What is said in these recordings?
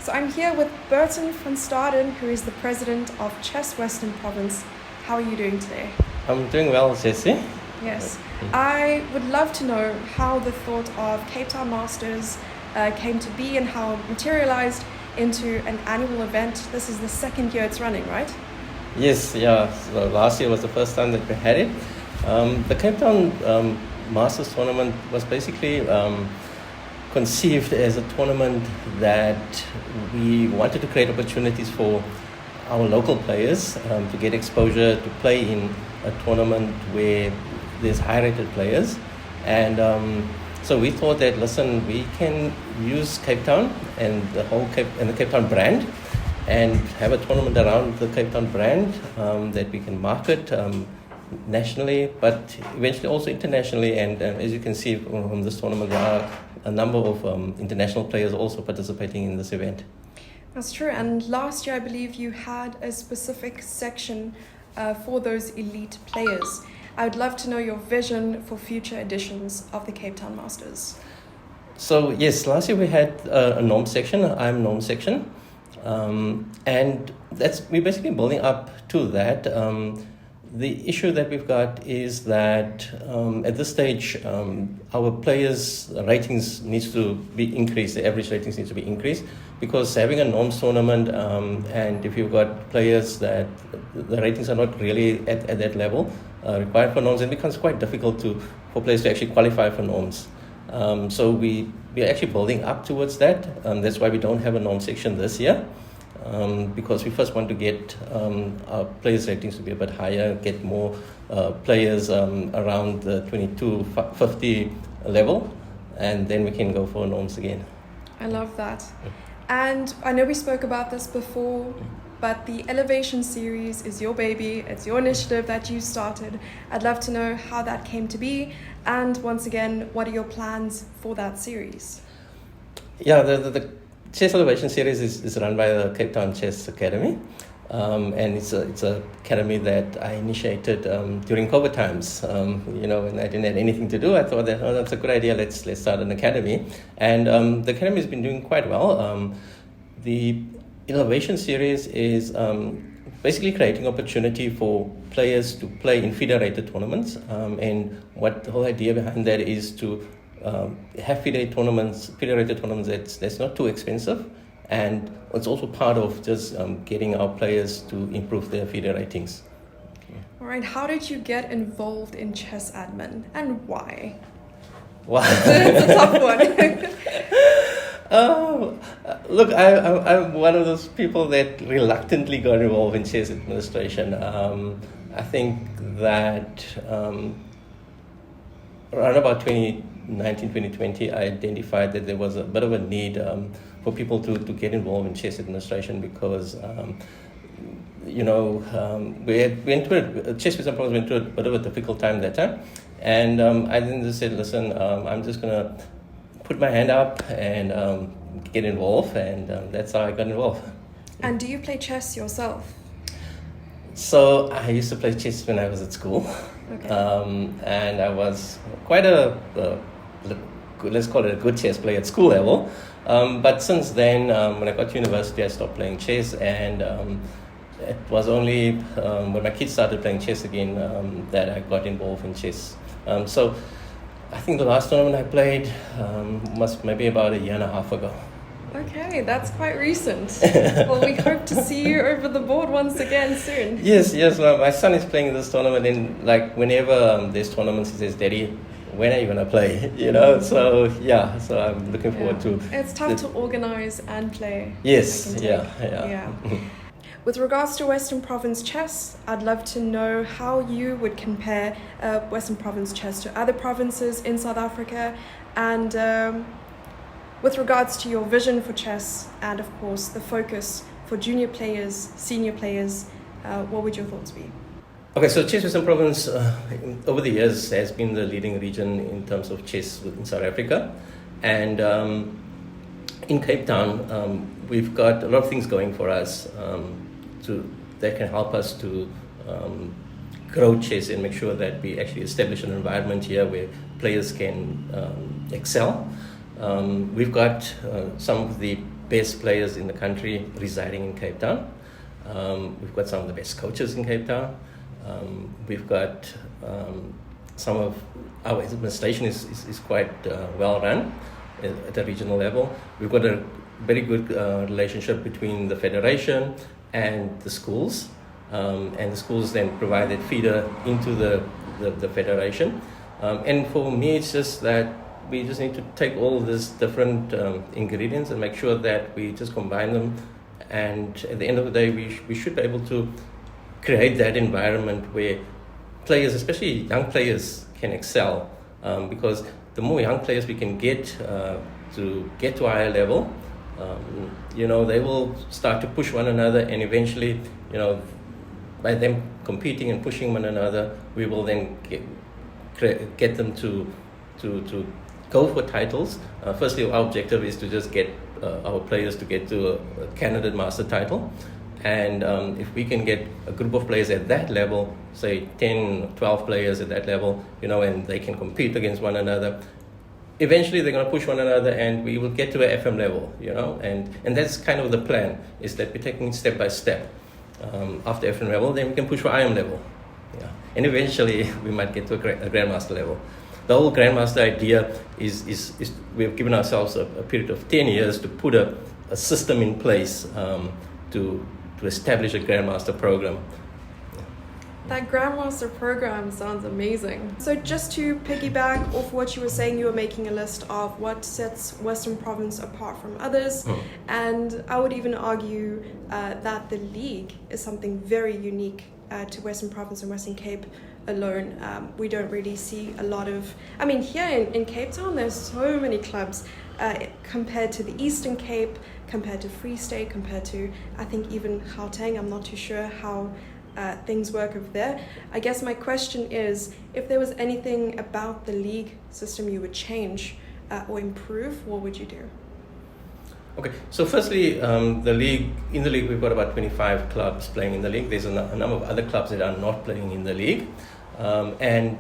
So I'm here with Burton from Staaden, who is the president of Chess Western Province. How are you doing today? I'm doing well, Jesse. Yes. I would love to know how the thought of Cape Town Masters came to be and how it materialized into an annual event. This is the second year it's running, right? Yes, yeah. So last year was the first time that we had it. The Cape Town Masters tournament was basically conceived as a tournament that we wanted to create opportunities for our local players to get exposure to play in a tournament where there's high-rated players. And so we thought that, listen, we can use Cape Town and the Cape Town brand and have a tournament around the Cape Town brand that we can market nationally, but eventually also internationally. And as you can see from this tournament, there are a number of international players also participating in this event. That's true. And last year, I believe you had a specific section for those elite players. I would love to know your vision for future editions of the Cape Town Masters. So yes, last year we had a norm section, an IM norm section, and we're basically building up to that. The issue that we've got is that at this stage, our players' ratings needs to be increased. The average ratings needs to be increased because having a norms tournament, and if you've got players that the ratings are not really at that level required for norms, it becomes quite difficult for players to actually qualify for norms. So we are actually building up towards that. That's why we don't have a norm section this year. Because we first want to get our players' ratings to be a bit higher, get more players around the 2250 level, and then we can go for norms again. I love that. And I know we spoke about this before, but the Elevation series is your baby. It's your initiative that you started. I'd love to know how that came to be, and once again, what are your plans for that series? Yeah, the Chess Elevation series is run by the Cape Town Chess Academy, and it's a academy that I initiated during COVID times. When I didn't have anything to do, I thought that that's a good idea. Let's start an academy, and the academy has been doing quite well. The Elevation series is basically creating opportunity for players to play in federated tournaments, and what the whole idea behind that is to have federated tournaments that's not too expensive, and it's also part of just getting our players to improve their FIDE ratings. All right, how did you get involved in chess admin and why? Wow. It's a tough one. Look, I'm one of those people that reluctantly got involved in chess administration. I think that around about 2019, 2020, I identified that there was a bit of a need for people to get involved in chess administration because, Chess Western Province went through a bit of a difficult time that time. And I then just said, listen, I'm just going to put my hand up and get involved. And that's how I got involved. And do you play chess yourself? So I used to play chess when I was at school. Okay. And I was quite let's call it a good chess player at school level. But since then, when I got to university, I stopped playing chess, and it was only when my kids started playing chess again that I got involved in chess. So I think the last tournament I played was maybe about a year and a half ago. Okay, that's quite recent. Well, we hope to see you over the board once again soon. Yes. My son is playing this tournament, and whenever there's tournaments, he says, "Daddy, when are you gonna play?" So I'm looking forward to. It's tough to organize and play. Yes, yeah. With regards to Western Province chess, I'd love to know how you would compare Western Province chess to other provinces in South Africa, and with regards to your vision for chess and, of course, the focus for junior players, senior players, what would your thoughts be? Okay, so Chess Western Province over the years has been the leading region in terms of chess in South Africa, and in Cape Town we've got a lot of things going for us that can help us to grow chess and make sure that we actually establish an environment here where players can excel. We've got some of the best players in the country residing in Cape Town. We've got some of the best coaches in Cape Town. We've got some of our administration is quite well run at a regional level. We've got a very good relationship between the federation and the schools, and the schools then provide that feeder into the federation. And for me, it's just that we just need to take all these different ingredients and make sure that we just combine them. And at the end of the day, we should be able to create that environment where players, especially young players, can excel. Because the more young players we can get to a higher level, they will start to push one another, and eventually, by them competing and pushing one another, we will then get them to go for titles. Firstly, our objective is to just get our players to get to a candidate master title. And if we can get a group of players at that level, say 10, 12 players at that level, and they can compete against one another, eventually they're going to push one another and we will get to a FM level, and that's kind of the plan, is that we're taking it step by step. After FM level, then we can push for IM level. Yeah. And eventually we might get to a Grandmaster level. The whole Grandmaster idea is we've given ourselves a period of 10 years to put a system in place to establish a Grandmaster program. That Grandmaster program sounds amazing. So just to piggyback off what you were saying, you were making a list of what sets Western Province apart from others. And I would even argue that the league is something very unique to Western Province and Western Cape alone. We don't really see a lot of... here in Cape Town, there's so many clubs compared to the Eastern Cape, compared to Free State, compared to, I think, even Gauteng. I'm not too sure how things work over there. I guess my question is, if there was anything about the league system you would change or improve, what would you do? Okay, so firstly, in the league we've got about 25 clubs playing in the league. There's a number of other clubs that are not playing in the league. And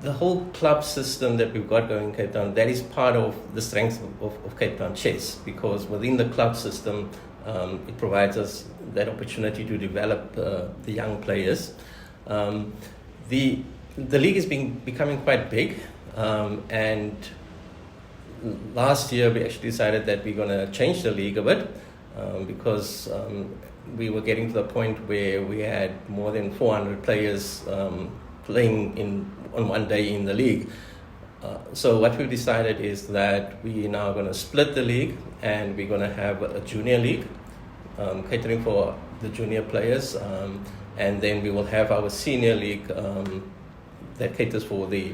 the whole club system that we've got going in Cape Town, that is part of the strength of Cape Town chess, because within the club system, it provides us that opportunity to develop the young players. The league is becoming quite big, and last year we actually decided that we're going to change the league a bit, because we were getting to the point where we had more than 400 players playing on one day in the league. So what we've decided is that we are now going to split the league, and we're going to have a junior league catering for the junior players, and then we will have our senior league that caters for the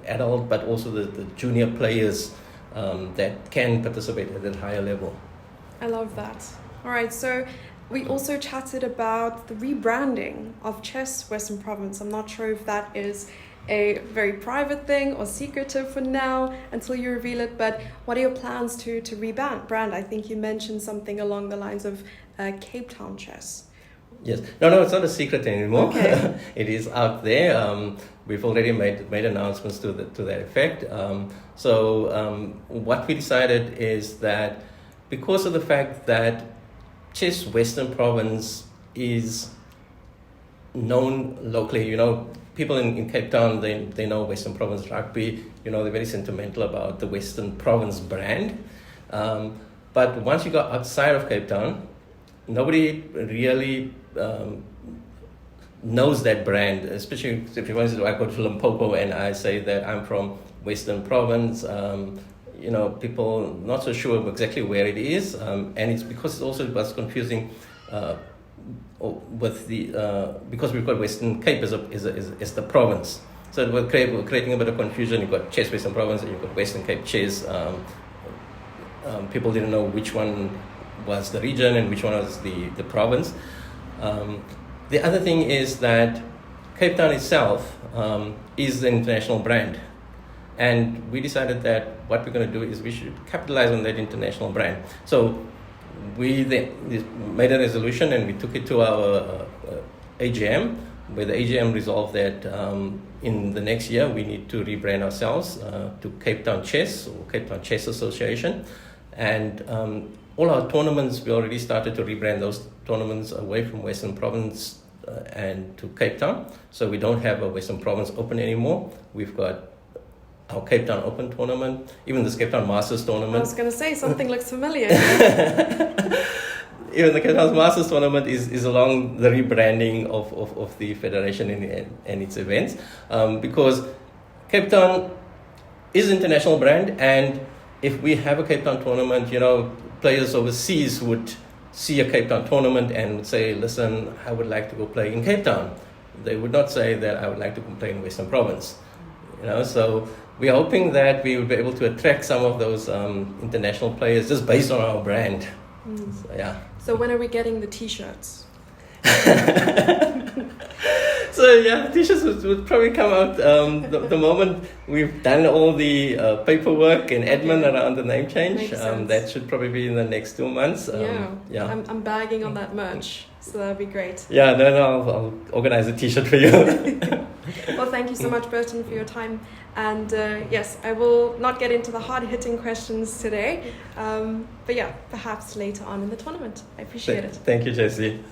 adult, but also the junior players that can participate at a higher level. I love that. All right, so we also chatted about the rebranding of Chess Western Province. I'm not sure if that is a very private thing or secretive for now until you reveal it, but what are your plans to rebrand? I think you mentioned something along the lines of Cape Town Chess. Yes. No, it's not a secret anymore. Okay. It is out there. We've already made announcements to that effect. So what we decided is that because of the fact that Chess Western Province is known locally, people in Cape Town, they know Western Province rugby, they're very sentimental about the Western Province brand. But once you go outside of Cape Town, nobody really knows that brand, especially if you want to I go to Limpopo and I say that I'm from Western Province, people not so sure exactly where it is, and it's because it also was confusing with because we've got Western Cape as the province, so we're creating a bit of confusion. You've got Chess Western Province and you've got Western Cape Chess. People didn't know which one was the region and which one was the province. The other thing is that Cape Town itself is an international brand, and we decided that what we're going to do is we should capitalize on that international brand. So we then made a resolution and we took it to our AGM, where the AGM resolved that in the next year we need to rebrand ourselves to Cape Town Chess or Cape Town Chess Association. And all our tournaments, we already started to rebrand those tournaments away from Western Province and to Cape Town. So we don't have a Western Province Open anymore. We've got our Cape Town Open tournament, even this Cape Town Masters tournament. I was going to say, something looks familiar. Even the Cape Town Masters tournament is along the rebranding of the federation and its events, because Cape Town is an international brand, and if we have a Cape Town tournament, players overseas would see a Cape Town tournament and would say, listen, I would like to go play in Cape Town. They would not say that I would like to go play in Western Province. So we're hoping that we will be able to attract some of those international players just based on our brand. So, yeah. So when are we getting the T-shirts? So yeah, T-shirts would probably come out the moment we've done all the paperwork and admin around the name change. That should probably be in the next 2 months. Yeah. I'm bagging on that merch, so that'd be great. Yeah, I'll organize a T-shirt for you. Well, thank you so much, Burton, for your time. And yes, I will not get into the hard-hitting questions today. But yeah, perhaps later on in the tournament. I appreciate it. Thank you, Jessie.